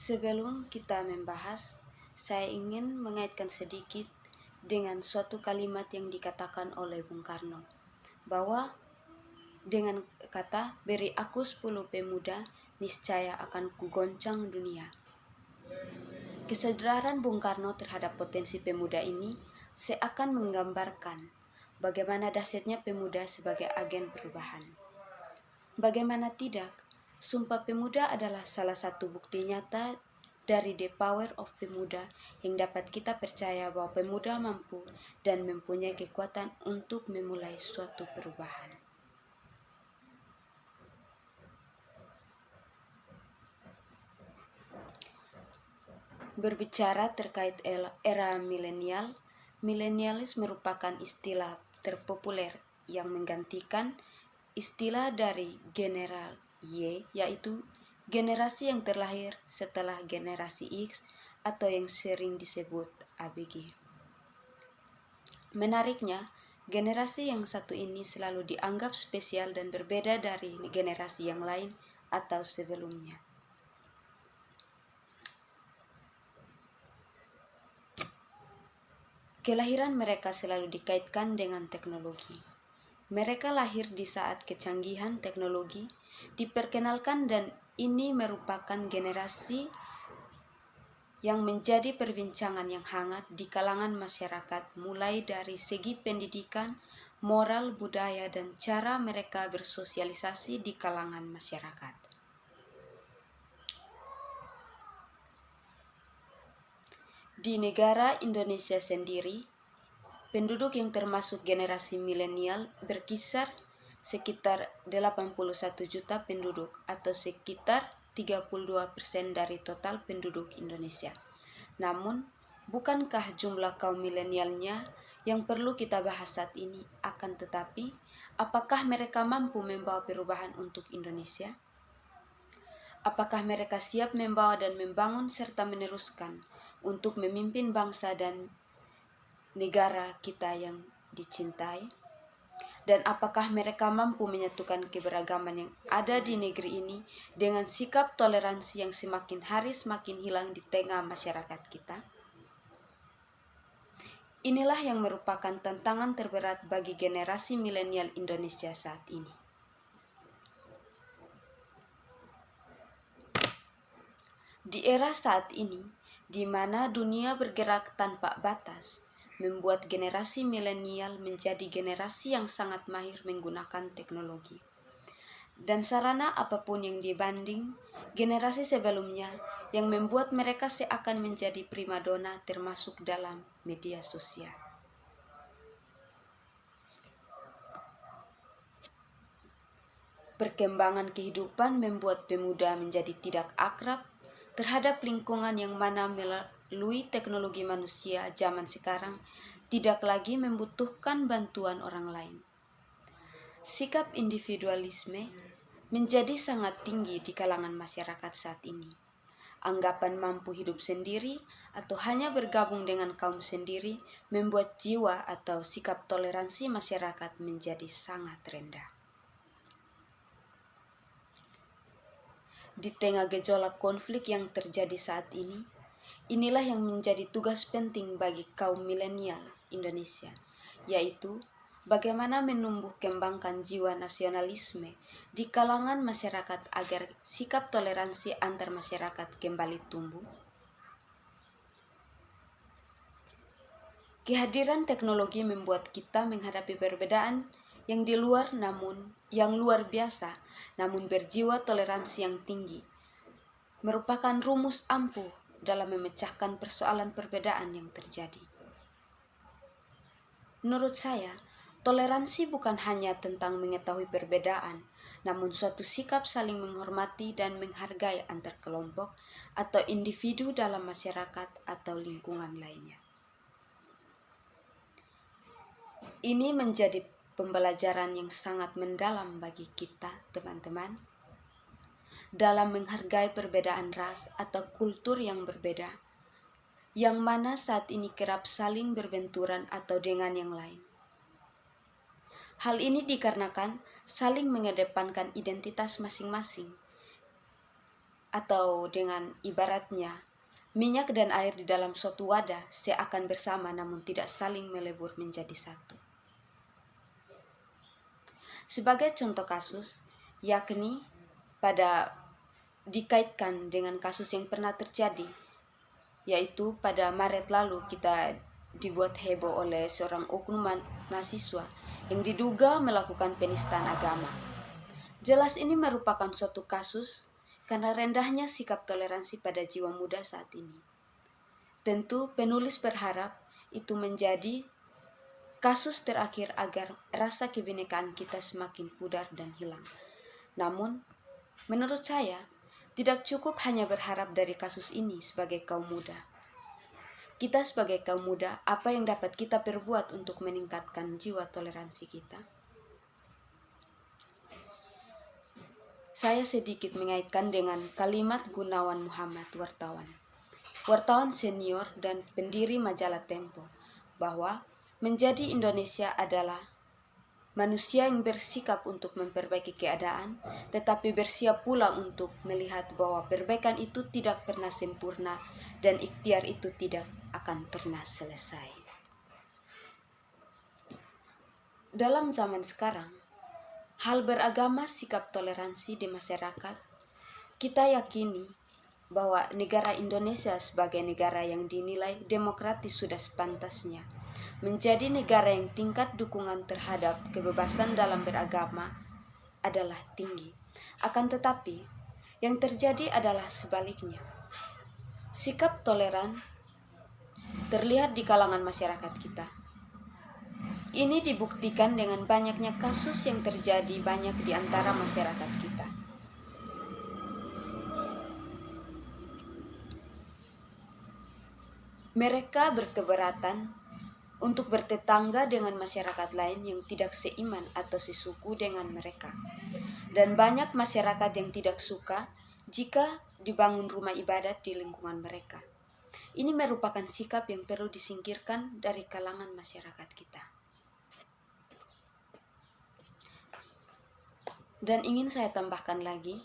Sebelum kita membahas, saya ingin mengaitkan sedikit dengan suatu kalimat yang dikatakan oleh Bung Karno, bahwa dengan kata, beri aku 10 pemuda, niscaya akan kugoncang dunia. Kesadaran Bung Karno terhadap potensi pemuda ini seakan menggambarkan bagaimana dahsyatnya pemuda sebagai agen perubahan. Bagaimana tidak, Sumpah Pemuda adalah salah satu bukti nyata dari the power of pemuda yang dapat kita percaya bahwa pemuda mampu dan mempunyai kekuatan untuk memulai suatu perubahan. Berbicara terkait era milenial, milenialis merupakan istilah terpopuler yang menggantikan istilah dari general Y, yaitu generasi yang terlahir setelah generasi X atau yang sering disebut ABG. Menariknya, generasi yang satu ini selalu dianggap spesial dan berbeda dari generasi yang lain atau sebelumnya. Kelahiran mereka selalu dikaitkan dengan teknologi. Mereka lahir di saat kecanggihan teknologi diperkenalkan dan ini merupakan generasi yang menjadi perbincangan yang hangat di kalangan masyarakat mulai dari segi pendidikan, moral, budaya, dan cara mereka bersosialisasi di kalangan masyarakat. Di negara Indonesia sendiri, penduduk yang termasuk generasi milenial berkisar sekitar 81 juta penduduk atau sekitar 32% dari total penduduk Indonesia. Namun, bukankah jumlah kaum milenialnya yang perlu kita bahas saat ini? Akan tetapi, apakah mereka mampu membawa perubahan untuk Indonesia? Apakah mereka siap membawa dan membangun serta meneruskan untuk memimpin bangsa dan negara kita yang dicintai? Dan apakah mereka mampu menyatukan keberagaman yang ada di negeri ini dengan sikap toleransi yang semakin hari semakin hilang di tengah masyarakat kita? Inilah yang merupakan tantangan terberat bagi generasi milenial Indonesia saat ini. Di era saat ini, di mana dunia bergerak tanpa batas, membuat generasi milenial menjadi generasi yang sangat mahir menggunakan teknologi. Dan sarana apapun yang dibanding generasi sebelumnya yang membuat mereka seakan menjadi primadona termasuk dalam media sosial. Perkembangan kehidupan membuat pemuda menjadi tidak akrab terhadap lingkungan yang mana melalui teknologi manusia zaman sekarang tidak lagi membutuhkan bantuan orang lain. Sikap individualisme menjadi sangat tinggi di kalangan masyarakat saat ini. Anggapan mampu hidup sendiri atau hanya bergabung dengan kaum sendiri membuat jiwa atau sikap toleransi masyarakat menjadi sangat rendah. Di tengah gejolak konflik yang terjadi saat ini, inilah yang menjadi tugas penting bagi kaum milenial Indonesia, yaitu bagaimana menumbuh kembangkan jiwa nasionalisme di kalangan masyarakat agar sikap toleransi antar masyarakat kembali tumbuh. Kehadiran teknologi membuat kita menghadapi perbedaan yang di luar namun yang luar biasa, namun berjiwa toleransi yang tinggi, merupakan rumus ampuh dalam memecahkan persoalan perbedaan yang terjadi. Menurut saya, toleransi bukan hanya tentang mengetahui perbedaan, namun suatu sikap saling menghormati dan menghargai antar kelompok atau individu dalam masyarakat atau lingkungan lainnya. Ini menjadi pembelajaran yang sangat mendalam bagi kita, teman-teman, dalam menghargai perbedaan ras atau kultur yang berbeda, yang mana saat ini kerap saling berbenturan atau dengan yang lain. Hal ini dikarenakan saling mengedepankan identitas masing-masing, atau dengan ibaratnya minyak dan air di dalam suatu wadah seakan bersama namun tidak saling melebur menjadi satu. Sebagai contoh kasus, yakni dikaitkan dengan kasus yang pernah terjadi, yaitu pada Maret lalu kita dibuat heboh oleh seorang oknum mahasiswa yang diduga melakukan penistaan agama. Jelas ini merupakan suatu kasus karena rendahnya sikap toleransi pada jiwa muda saat ini. Tentu penulis berharap itu menjadi kasus terakhir agar rasa kebinekaan kita semakin pudar dan hilang. Namun, menurut saya, tidak cukup hanya berharap dari kasus ini sebagai kaum muda. Kita sebagai kaum muda, apa yang dapat kita perbuat untuk meningkatkan jiwa toleransi kita? Saya sedikit mengaitkan dengan kalimat Gunawan Muhammad, wartawan senior dan pendiri majalah Tempo, bahwa menjadi Indonesia adalah manusia yang bersikap untuk memperbaiki keadaan, tetapi bersiap pula untuk melihat bahwa perbaikan itu tidak pernah sempurna dan ikhtiar itu tidak akan pernah selesai. Dalam zaman sekarang, hal beragama sikap toleransi di masyarakat, kita yakini bahwa negara Indonesia sebagai negara yang dinilai demokratis sudah sepantasnya menjadi negara yang tingkat dukungan terhadap kebebasan dalam beragama adalah tinggi. Akan tetapi, yang terjadi adalah sebaliknya. Sikap toleran terlihat di kalangan masyarakat kita. Ini dibuktikan dengan banyaknya kasus yang terjadi banyak di antara masyarakat kita. Mereka berkeberatan untuk bertetangga dengan masyarakat lain yang tidak seiman atau sesuku dengan mereka. Dan banyak masyarakat yang tidak suka jika dibangun rumah ibadat di lingkungan mereka. Ini merupakan sikap yang perlu disingkirkan dari kalangan masyarakat kita. Dan ingin saya tambahkan lagi,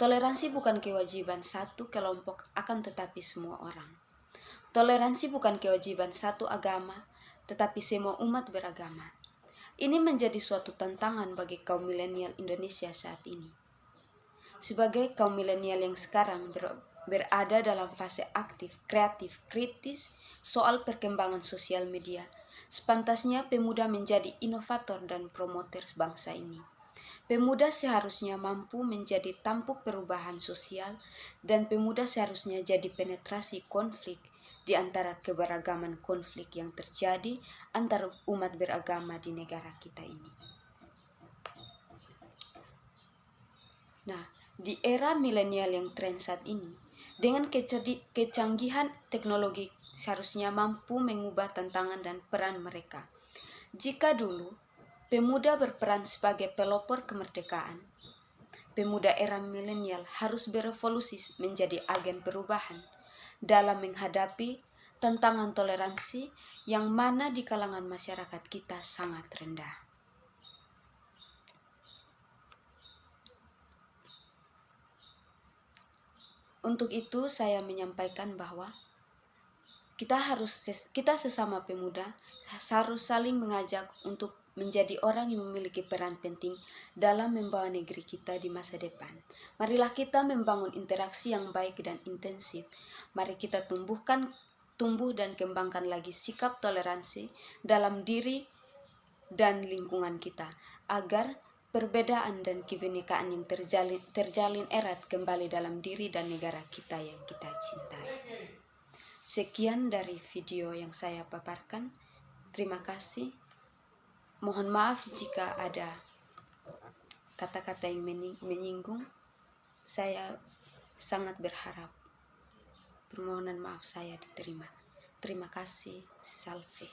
toleransi bukan kewajiban satu kelompok akan tetapi semua orang. Toleransi bukan kewajiban satu agama, tetapi semua umat beragama. Ini menjadi suatu tantangan bagi kaum milenial Indonesia saat ini. Sebagai kaum milenial yang sekarang berada dalam fase aktif, kreatif, kritis soal perkembangan sosial media, sepantasnya pemuda menjadi inovator dan promotor bangsa ini. Pemuda seharusnya mampu menjadi tampuk perubahan sosial dan pemuda seharusnya jadi penetrasi konflik di antara keberagaman konflik yang terjadi antara umat beragama di negara kita ini. Nah, di era milenial yang tren saat ini, dengan kecanggihan teknologi seharusnya mampu mengubah tantangan dan peran mereka. Jika dulu, pemuda berperan sebagai pelopor kemerdekaan, pemuda era milenial harus berevolusi menjadi agen perubahan dalam menghadapi tantangan toleransi yang mana di kalangan masyarakat kita sangat rendah. Untuk itu saya menyampaikan bahwa kita sesama pemuda harus saling mengajak untuk menjadi orang yang memiliki peran penting dalam membawa negeri kita di masa depan. Marilah kita membangun interaksi yang baik dan intensif. Mari kita tumbuh dan kembangkan lagi sikap toleransi dalam diri dan lingkungan kita, agar perbedaan dan kebinekaan yang terjalin erat kembali dalam diri dan negara kita yang kita cintai. Sekian dari video yang saya paparkan. Terima kasih. Mohon maaf jika ada kata-kata yang menyinggung. Saya sangat berharap permohonan maaf saya diterima. Terima kasih. Salve.